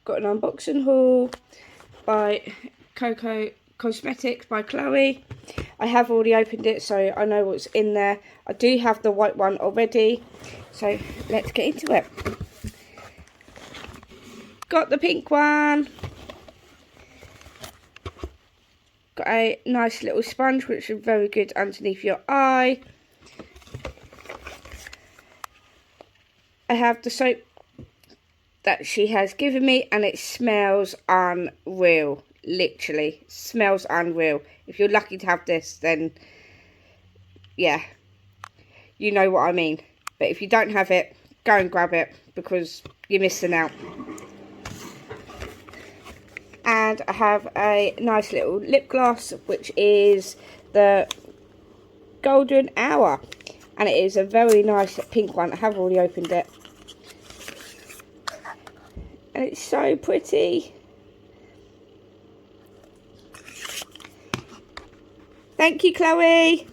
got an unboxing haul by Coco Cosmetics by Chloe. I have already opened it, so I know what's in there. I do have the white one already, so let's get into it. Got the pink one. Got a nice little sponge, which is very good underneath your eye. I have the soap that she has given me, and it smells unreal. Literally smells unreal. If you're lucky to have this, then yeah, you know what I mean. But if you don't have it, go and grab it, because you're missing out. And I have a nice little lip gloss, which is the Golden Hour, and it is a very nice pink one. I have already opened it, and it's so pretty. Thank you, Chloe.